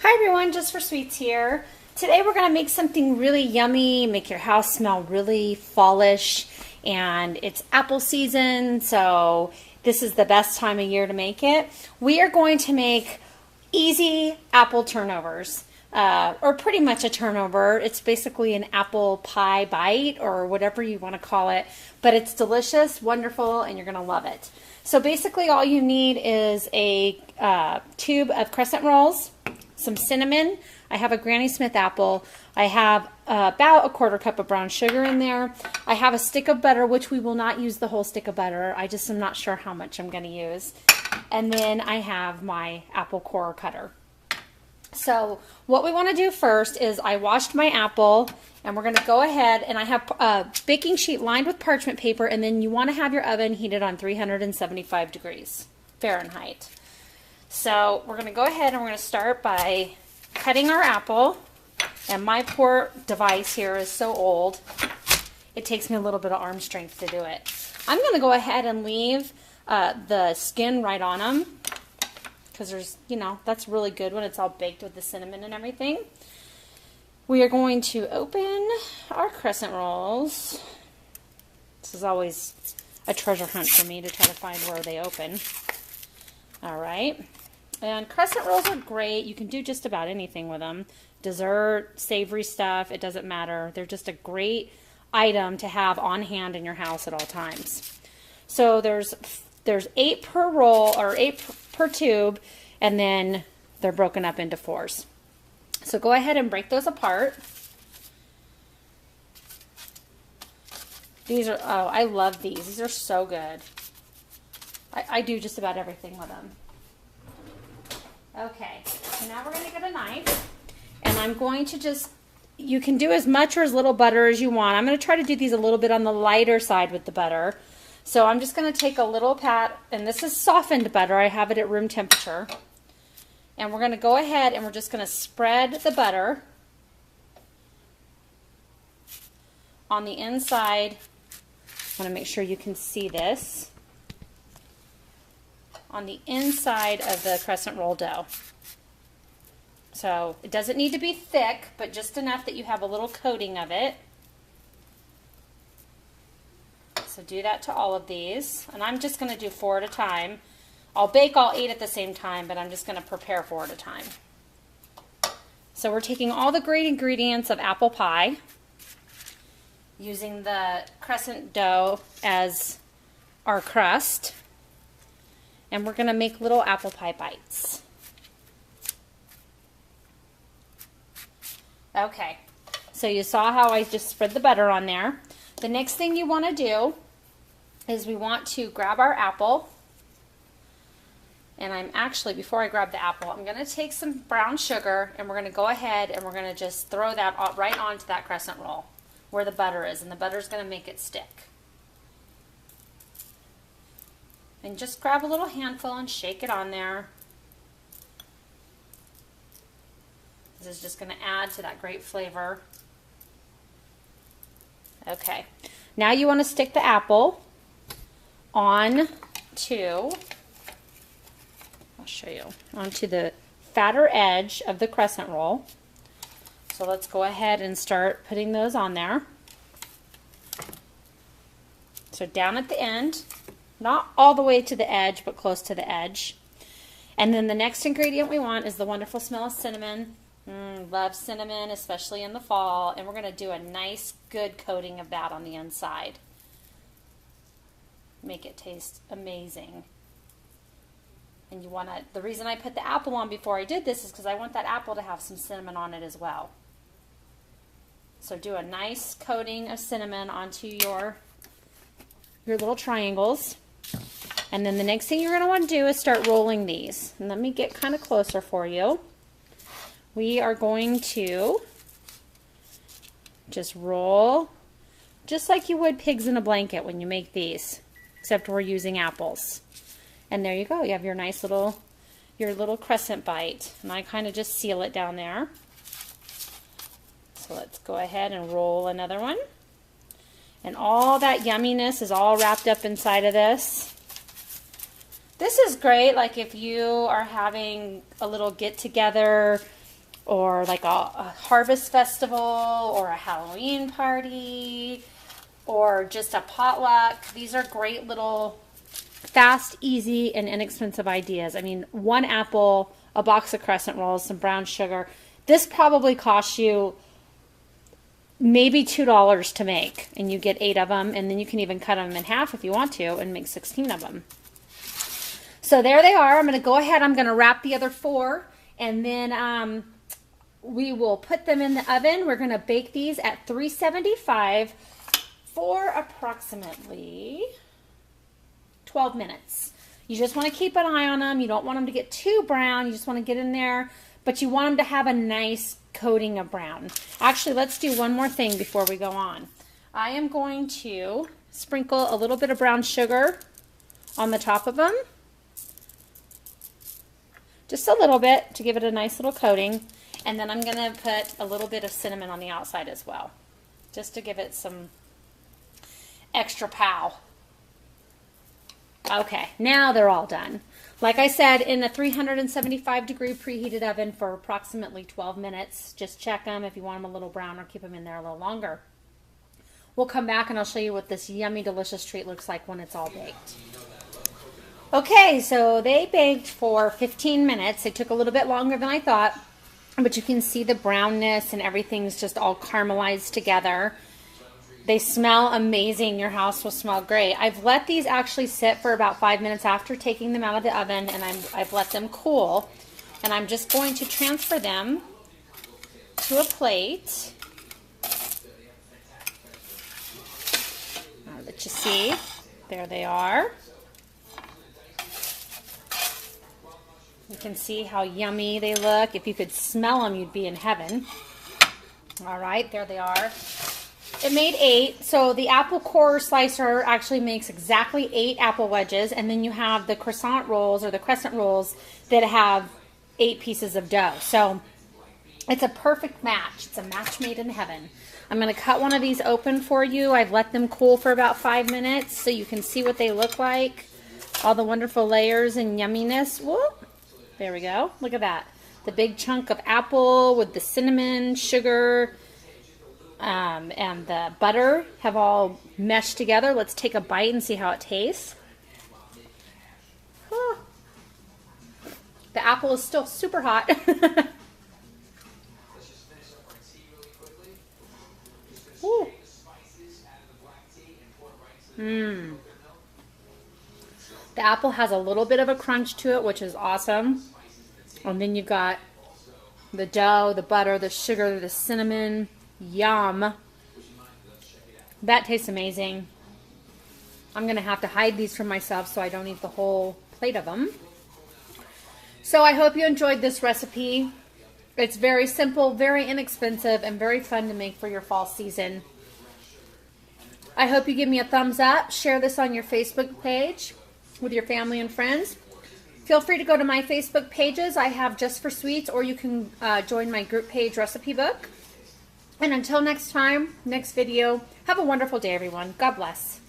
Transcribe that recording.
Hi everyone, Jus4SweetZ here. Today we're going to make something really yummy, make your house smell really fallish, and it's apple season, so this is the best time of year to make it. We are going to make easy apple turnovers, or pretty much a turnover. It's basically an apple pie bite or whatever you want to call it, but it's delicious, wonderful, and you're going to love it. So basically all you need is a tube of crescent rolls, some cinnamon. I have a Granny Smith apple. I have about a 1/4 cup of brown sugar in there. I have a stick of butter, which we will not use the whole stick of butter. I just am not sure how much I'm going to use. And then I have my apple core cutter. So what we want to do first is I washed my apple, and we're going to go ahead, and I have a baking sheet lined with parchment paper, and then you want to have your oven heated on 375 degrees Fahrenheit. So we're going to go ahead and we're going to start by cutting our apple. And my poor device here is so old, it takes me a little bit of arm strength to do it. I'm going to go ahead and leave the skin right on them, because there's, you know, that's really good when it's all baked with the cinnamon and everything. We are going to open our crescent rolls. This is always a treasure hunt for me to try to find where they open. All right. And crescent rolls are great. You can do just about anything with them. Dessert, savory stuff, it doesn't matter. They're just a great item to have on hand in your house at all times. So there's 8 per roll, or 8 per tube, and then they're broken up into 4s. So go ahead and break those apart. These are, oh, I love these. These are so good. I do just about everything with them. Okay, so now we're going to get a knife, and I'm going to just, you can do as much or as little butter as you want. I'm going to try to do these a little bit on the lighter side with the butter. So I'm just going to take a little pat, and this is softened butter. I have it at room temperature. And we're going to go ahead and we're just going to spread the butter on the inside. I want to make sure you can see this. On the inside of the crescent roll dough. So it doesn't need to be thick, but just enough that you have a little coating of it. So do that to all of these. And I'm just going to do 4 at a time. I'll bake all 8 at the same time, but I'm just going to prepare 4 at a time. So we're taking all the great ingredients of apple pie, using the crescent dough as our crust. And we're going to make little apple pie bites. Okay, so you saw how I just spread the butter on there. The next thing you want to do is we want to grab our apple. And I'm actually, before I grab the apple, I'm going to take some brown sugar, and we're going to go ahead and we're going to just throw that right onto that crescent roll where the butter is. And the butter is going to make it stick. And just grab a little handful and shake it on there. This is just going to add to that great flavor. Okay, now you want to stick the apple on to, I'll show you, onto the fatter edge of the crescent roll. So let's go ahead and start putting those on there. So down at the end. Not all the way to the edge, but close to the edge. And then the next ingredient we want is the wonderful smell of cinnamon. Love cinnamon, especially in the fall. And we're going to do a nice, good coating of that on the inside. Make it taste amazing. And you want to, the reason I put the apple on before I did this is because I want that apple to have some cinnamon on it as well. So do a nice coating of cinnamon onto your little triangles. And then the next thing you're going to want to do is start rolling these. And let me get kind of closer for you. We are going to just roll just like you would pigs in a blanket when you make these, except we're using apples. And there you go. You have your nice little, your little crescent bite. And I kind of just seal it down there. So let's go ahead and roll another one. And all that yumminess is all wrapped up inside of this. This is great, like if you are having a little get-together or like a harvest festival or a Halloween party or just a potluck. These are great little fast, easy, and inexpensive ideas. I mean, 1 apple, a box of crescent rolls, some brown sugar. This probably costs you maybe $2 to make, and you get 8 of them, and then you can even cut them in half if you want to and make 16 of them. So there they are. I'm going to go ahead. I'm going to wrap the other 4, and then we will put them in the oven. We're going to bake these at 375 for approximately 12 minutes. You just want to keep an eye on them. You don't want them to get too brown. You just want to get in there, but you want them to have a nice coating of brown. Actually, let's do one more thing before we go on. I am going to sprinkle a little bit of brown sugar on the top of them. Just a little bit to give it a nice little coating. And then I'm going to put a little bit of cinnamon on the outside as well, just to give it some extra pow. Okay, now they're all done. Like I said, in a 375-degree preheated oven for approximately 12 minutes. Just check them if you want them a little brown or keep them in there a little longer. We'll come back and I'll show you what this yummy, delicious treat looks like when it's all baked. Okay, so they baked for 15 minutes. They took a little bit longer than I thought, but you can see the brownness and everything's just all caramelized together. They smell amazing. Your house will smell great. I've let these actually sit for about 5 minutes after taking them out of the oven, and I've let them cool. And I'm just going to transfer them to a plate. I'll let you see. There they are. You can see how yummy they look. If you could smell them, you'd be in heaven. All right, there they are. It made 8, so the apple core slicer actually makes exactly 8 apple wedges, and then you have the croissant rolls or the crescent rolls that have 8 pieces of dough. So it's a perfect match. It's a match made in heaven. I'm going to cut one of these open for you. I've let them cool for about 5 minutes so you can see what they look like. All the wonderful layers and yumminess. Whoop. There we go. Look at that. The big chunk of apple with the cinnamon, sugar, and the butter have all meshed together. Let's take a bite and see how it tastes. Oh. The apple is still super hot. The apple has a little bit of a crunch to it, which is awesome. And then you've got the dough, the butter, the sugar, the cinnamon. Yum. That tastes amazing. I'm going to have to hide these from myself so I don't eat the whole plate of them. So I hope you enjoyed this recipe. It's very simple, very inexpensive, and very fun to make for your fall season. I hope you give me a thumbs up. Share this on your Facebook page with your family and friends. Feel free to go to my Facebook pages. I have Jus4SweetZ, or you can join my group page recipe book. And until next time, next video, have a wonderful day, everyone. God bless.